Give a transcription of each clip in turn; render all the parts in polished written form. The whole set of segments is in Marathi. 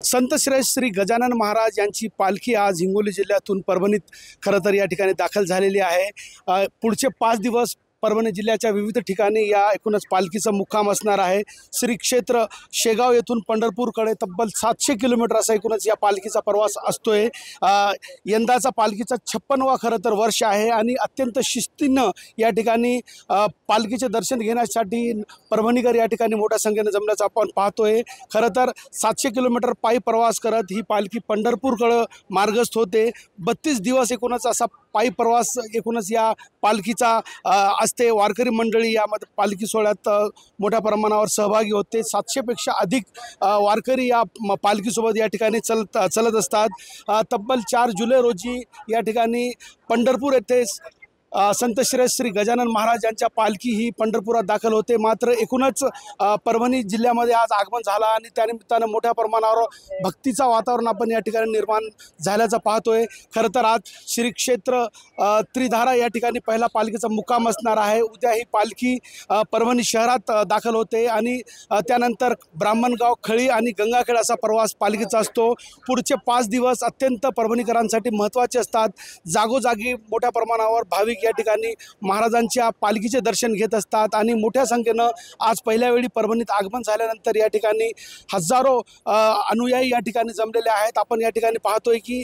संतश्रेष्ठ श्री गजानन महाराज यांची पालखी आज हिंगोली जिल्ह्यातून परभणीत खरं तर या ठिकाणी दाखल झालेली आहे। पुढचे 5 दिवस परभणी जिल्ह्याच्या विविध ठिकाणी या एकूणच पालखीचा मुक्काम असणार आहे। श्री क्षेत्र शेगाव येथून पंढरपूरकडे तब्बल 700 किलोमीटर असा एकूणच या पालखीचा प्रवास असतोय। यंदाचा पालखीचा 56वा खरं तर वर्ष आहे आणि अत्यंत शिस्तीनं या ठिकाणी पालखीचे दर्शन घेण्यासाठी परभणीकर या ठिकाणी मोठ्या संख्येने जमल्याचं आपण पाहतोय। खरं तर 700 किलोमीटर पायी प्रवास करत ही पालखी पंढरपूरकडे मार्गस्थ होते। 32 दिवस एकूणच असा पायी प्रवास एकूणच या पालखीचा असते। वारकरी मंडळी यामध्ये पालखी सोहळ्यात मोठ्या प्रमाणावर सहभागी होते। 700 पेक्षा अधिक वारकरी या पालखीसोबत या ठिकाणी चलत असतात। तब्बल 4 जुलै रोजी या ठिकाणी पंढरपूर येथे संतश्रेष्ठ श्री गजानन महाराज यांच्या पालखी ही पंढरपुरात दाखल होते। मात्र एकूणच परभणी जिल्ह्यामध्ये आज आगमन झाला आणि त्यानिमित्तानं मोठ्या प्रमाणावर भक्तीचा वातावरण आपण या ठिकाणी निर्माण झाल्याचं पाहतोय। खरं तर आज श्री क्षेत्र त्रिधारा या ठिकाणी पहिला पालखीचा मुक्काम असणार आहे। उद्या ही पालखी परभणी शहरात दाखल होते आणि त्यानंतर ब्राह्मणगाव, खळी आणि गंगाखेड असा प्रवास पालखीचा असतो। पुढचे 5 दिवस अत्यंत परभणीकरांसाठी महत्त्वाचे असतात। जागोजागी मोठ्या प्रमाणावर भाविक या ठिकाणी महाराजांच्या पालखीचे दर्शन घेत असतात आणि मोठ्या संख्येनं आज पहिल्या वेळी परभणीत आगमन झाल्यानंतर या ठिकाणी हजारो अनुयायी या ठिकाणी जमलेले आहेत। आपण या ठिकाणी पाहतोय की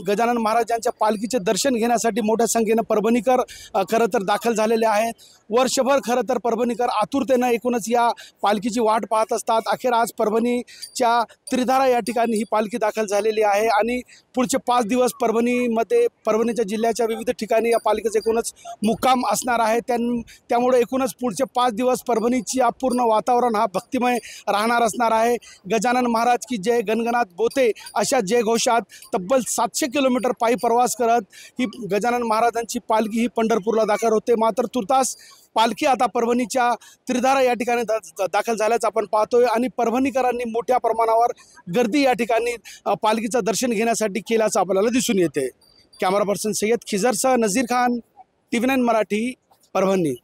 गजानन महाराजांच्या पालखीचे दर्शन घेण्यासाठी मोठ्या संख्येनं परभणीकर खरं तर दाखल झालेले आहेत। वर्षभर खरं तर परभणीकर आतुरतेनं एकूणच या पालखीची वाट पाहत असतात। अखेर आज परभणीच्या त्रिधारा या ठिकाणी ही पालखी दाखल झालेली आहे आणि पुढचे 5 दिवस परभणीच्या जिल्ह्याच्या विविध ठिकाणी या पालखीचे एकूणच मुक्काम असणार आहे। त्यामुळे एकूणच पुढचे 5 दिवस परभणीची पूर्ण वातावरण हा भक्तिमय राहणार असणार आहे। गजानन महाराज की जय, गणगणात बोते अशा जयघोषात तब्बल 700 किलोमीटर पायी प्रवास करत ही गजानन महाराजांची पालखी ही पंढरपूरला दाखल होते। मात्र तुर्तास पालखी आता परभणीच्या त्रिधारा या ठिकाणी दाखल झाल्याचं आपण पाहतोय आणि परभणीकरांनी मोठ्या प्रमाणावर गर्दी या ठिकाणी पालखीचं दर्शन घेण्यासाठी केल्याचं आपल्याला दिसून येते। कॅमेरा पर्सन सय्यद खिजरसह नजीर खान, TV9 मराठी, परभणी।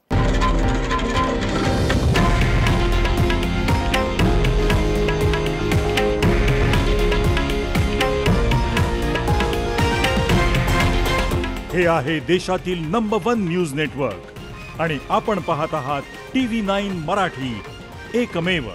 हे आहे देशातील नंबर 1 न्यूज नेटवर्क आणि आपण पाहत आहात TV9 मराठी, एकमेव।